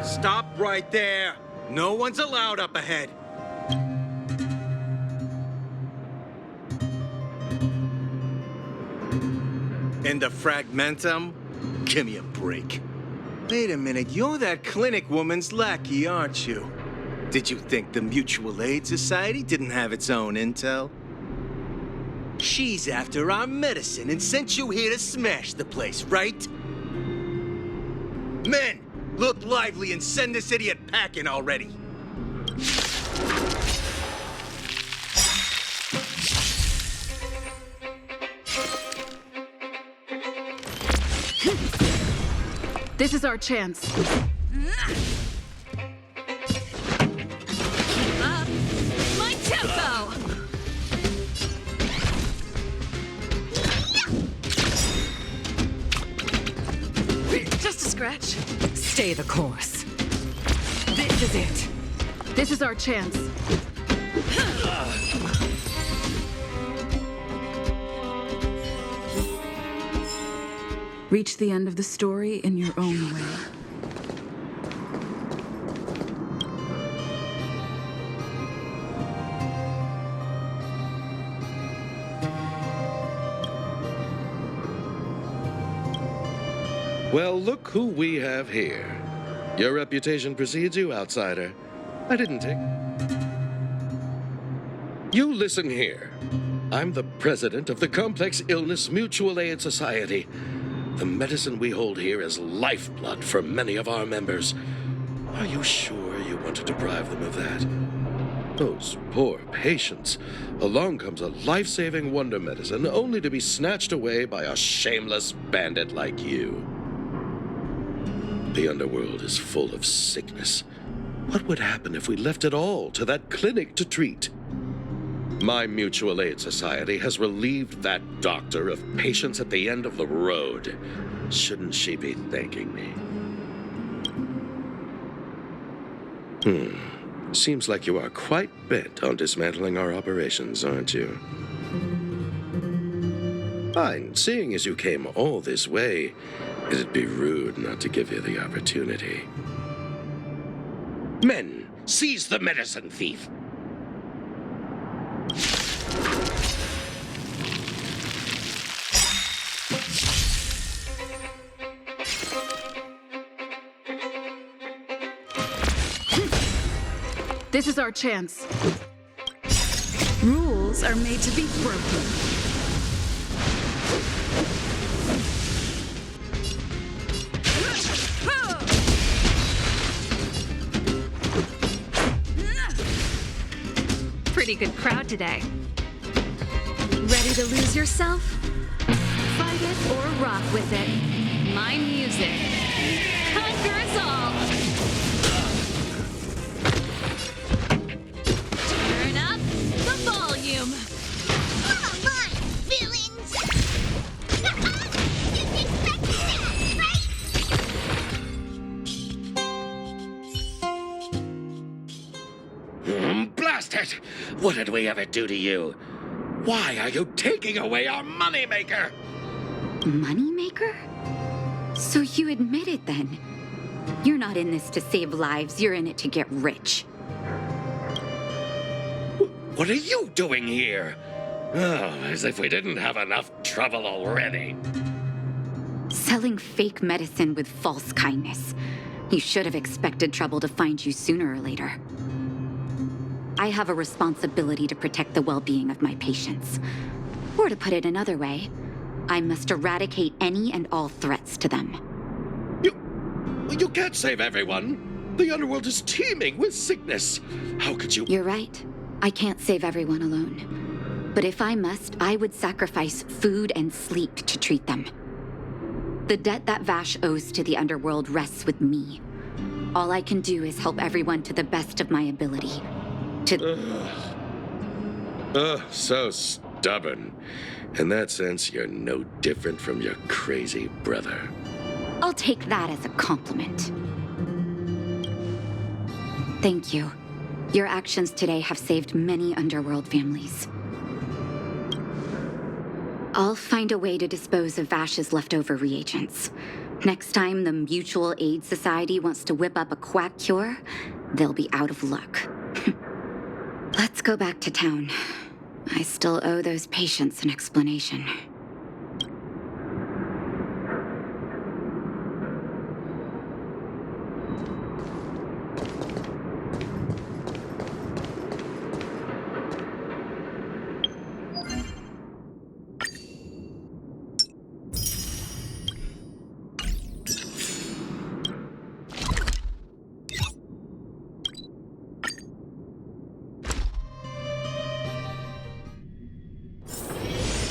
Stop right there. No one's allowed up ahead. And the fragmentum? Give me a break. Wait a minute, you're that clinic woman's lackey, aren't you? Did you think the Mutual Aid Society didn't have its own intel? She's after our medicine and sent you here to smash the place, right? Men, look lively and send this idiot packing already. This is our chance. Keep up my tempo! Just a scratch. Stay the course. This is it. This is our chance. Reach the end of the story in your own way. Well, look who we have here. Your reputation precedes you, outsider. I didn't take... You listen here. I'm the president of the Complex Illness Mutual Aid Society. The medicine we hold here is lifeblood for many of our members. Are you sure you want to deprive them of that? Those poor patients. Along comes a life-saving wonder medicine only to be snatched away by a shameless bandit like you. The underworld is full of sickness. What would happen if we left it all to that clinic to treat? My Mutual Aid Society has relieved that doctor of patients at the end of the road. Shouldn't she be thanking me? Seems like you are quite bent on dismantling our operations, aren't you? Fine. Seeing as you came all this way, it'd be rude not to give you the opportunity. Men, seize the medicine thief! This is our chance. Rules are made to be broken. Pretty good crowd today. Ready to lose yourself? Fight it or rock with it. My music. Conquer us all! Turn up the volume! Come on, villains! You expected that, right? Blast it! What did we ever do to you? Why are you taking away our moneymaker? Moneymaker? So you admit it then? You're not in this to save lives, you're in it to get rich. What are you doing here? Oh, as if we didn't have enough trouble already. Selling fake medicine with false kindness. You should have expected trouble to find you sooner or later. I have a responsibility to protect the well-being of my patients. Or to put it another way, I must eradicate any and all threats to them. You can't save everyone. The underworld is teeming with sickness. How could you... You're right. I can't save everyone alone. But if I must, I would sacrifice food and sleep to treat them. The debt that Vash owes to the underworld rests with me. All I can do is help everyone to the best of my ability. So stubborn. In that sense, you're no different from your crazy brother. I'll take that as a compliment. Thank you. Your actions today have saved many underworld families. I'll find a way to dispose of Vash's leftover reagents. Next time the Mutual Aid Society wants to whip up a quack cure, they'll be out of luck. Let's go back to town. I still owe those patients an explanation.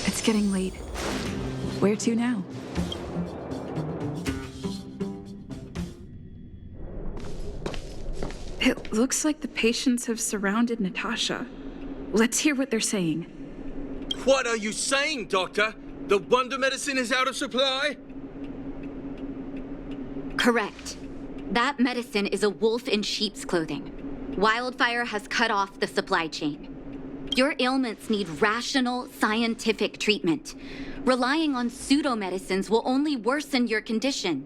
It's getting late. Where to now? It looks like the patients have surrounded Natasha. Let's hear what they're saying. What are you saying, Doctor? The wonder medicine is out of supply? Correct. That medicine is a wolf in sheep's clothing. Wildfire has cut off the supply chain. Your ailments need rational, scientific treatment. Relying on pseudo-medicines will only worsen your condition.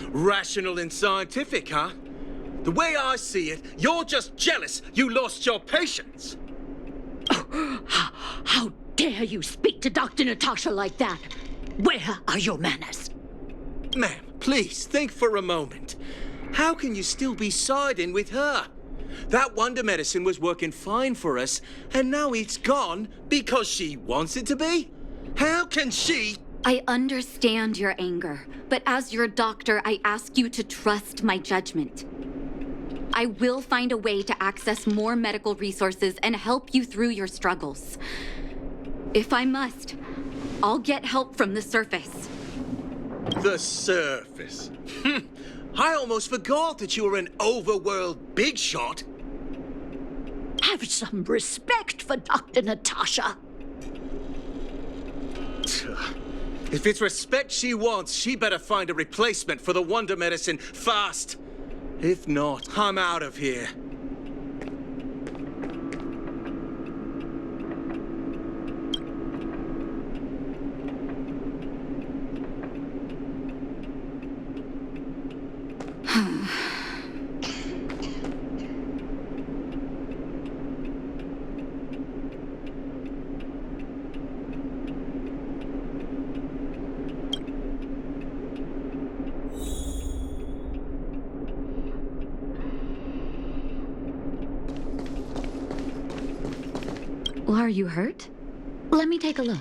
Rational and scientific, huh? The way I see it, you're just jealous you lost your patients. How dare you speak to Dr. Natasha like that? Where are your manners? Ma'am, please think for a moment. How can you still be siding with her? That wonder medicine was working fine for us, and now it's gone because she wants it to be? How can she? I understand your anger, but as your doctor, I ask you to trust my judgment. I will find a way to access more medical resources and help you through your struggles. If I must, I'll get help from the surface. The surface. I almost forgot that you were an overworld big shot. Have some respect for Dr. Natasha. If it's respect she wants, she better find a replacement for the wonder medicine fast. If not, I'm out of here. Are you hurt? Let me take a look.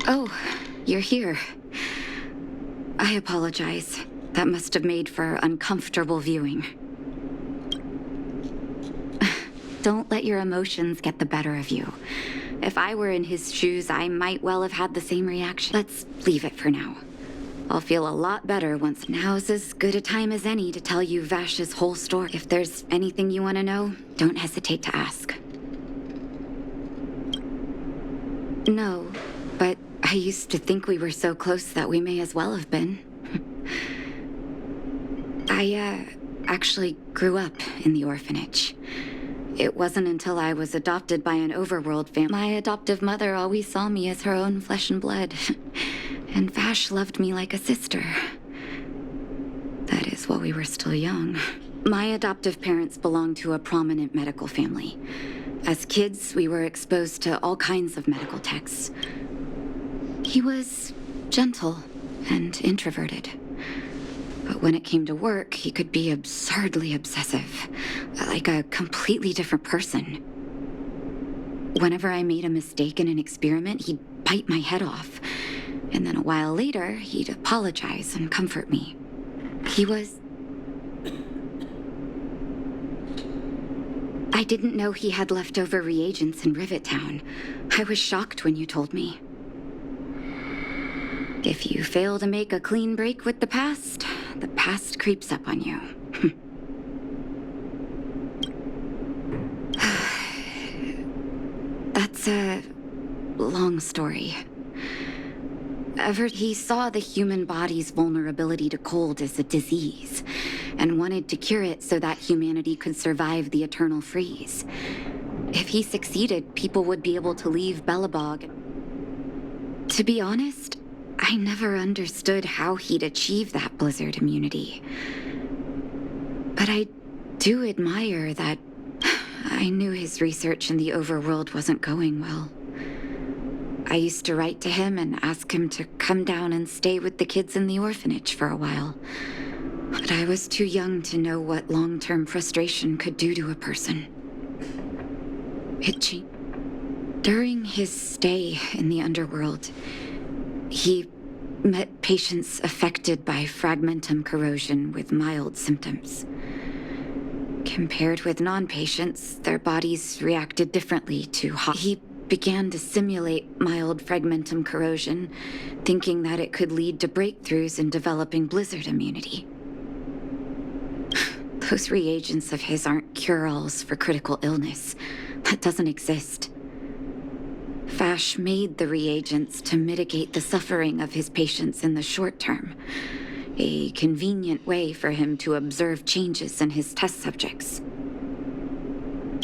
Oh, you're here. I apologize. That must have made for uncomfortable viewing. Don't let your emotions get the better of you. If I were in his shoes, I might well have had the same reaction. Let's leave it for now. I'll feel a lot better once. Now's as good a time as any to tell you Vash's whole story. If there's anything you want to know, don't hesitate to ask. No, but I used to think we were so close that we may as well have been. I actually grew up in the orphanage. It wasn't until I was adopted by an overworld family. My adoptive mother always saw me as her own flesh and blood. And Vash loved me like a sister. That is, while we were still young. My adoptive parents belonged to a prominent medical family. As kids, we were exposed to all kinds of medical texts. He was gentle and introverted. But when it came to work, he could be absurdly obsessive, like a completely different person. Whenever I made a mistake in an experiment, he'd bite my head off. And then a while later, he'd apologize and comfort me. He was... I didn't know he had leftover reagents in Rivet Town. I was shocked when you told me. If you fail to make a clean break with the past creeps up on you. That's a long story. Ever he saw the human body's vulnerability to cold as a disease, and wanted to cure it so that humanity could survive the eternal freeze. If he succeeded, people would be able to leave Belobog. To be honest, I never understood how he'd achieve that blizzard immunity. But I do admire that I knew his research in the overworld wasn't going well. I used to write to him and ask him to come down and stay with the kids in the orphanage for a while. But I was too young to know what long-term frustration could do to a person. During his stay in the underworld, he met patients affected by fragmentum corrosion with mild symptoms. Compared with non-patients, their bodies reacted differently to hot. He began to simulate mild fragmentum corrosion, thinking that it could lead to breakthroughs in developing blizzard immunity. Those reagents of his aren't cure-alls for critical illness. That doesn't exist. Vash made the reagents to mitigate the suffering of his patients in the short term. A convenient way for him to observe changes in his test subjects.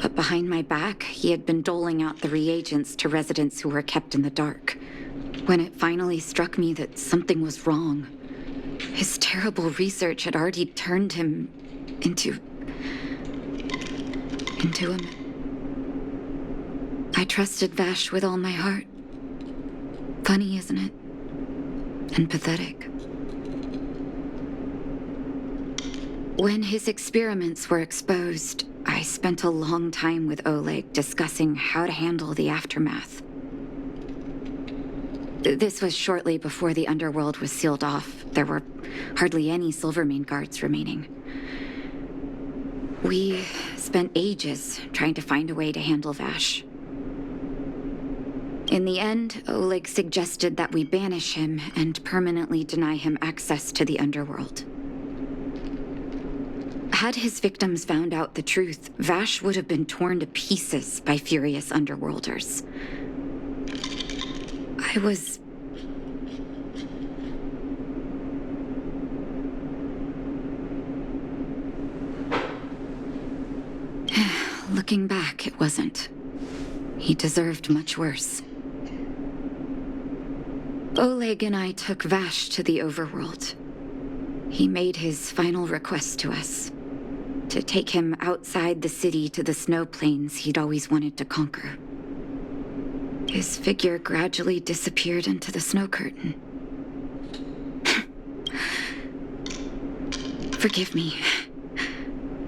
But behind my back, he had been doling out the reagents to residents who were kept in the dark. When it finally struck me that something was wrong, his terrible research had already turned him into a... I trusted Vash with all my heart. Funny, isn't it? And pathetic. When his experiments were exposed, I spent a long time with Oleg discussing how to handle the aftermath. This was shortly before the underworld was sealed off. There were hardly any Silvermane guards remaining. We spent ages trying to find a way to handle Vash. In the end, Oleg suggested that we banish him and permanently deny him access to the underworld. Had his victims found out the truth, Vash would have been torn to pieces by furious underworlders. I was... Looking back, it wasn't. He deserved much worse. Oleg and I took Vash to the overworld. He made his final request to us. To take him outside the city to the snow plains he'd always wanted to conquer. His figure gradually disappeared into the snow curtain. Forgive me.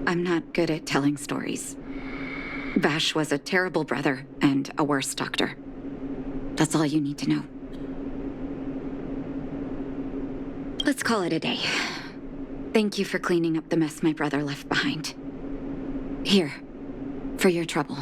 I'm not good at telling stories. Vash was a terrible brother and a worse doctor. That's all you need to know. Let's call it a day. Thank you for cleaning up the mess my brother left behind. Here, for your trouble.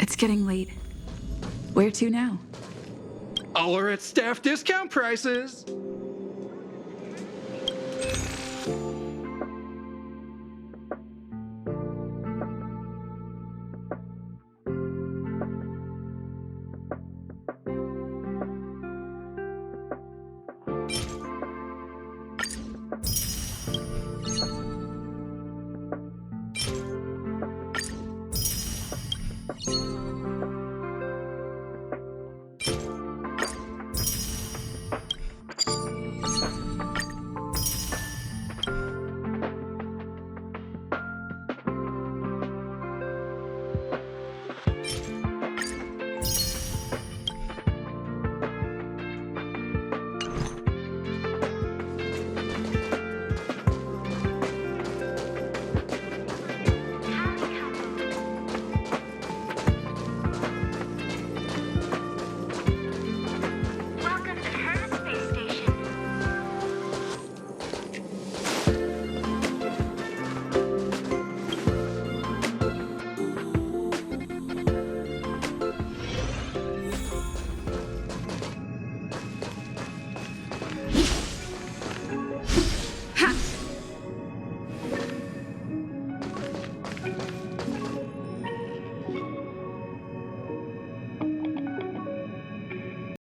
It's getting late. Where to now? All are at staff discount prices.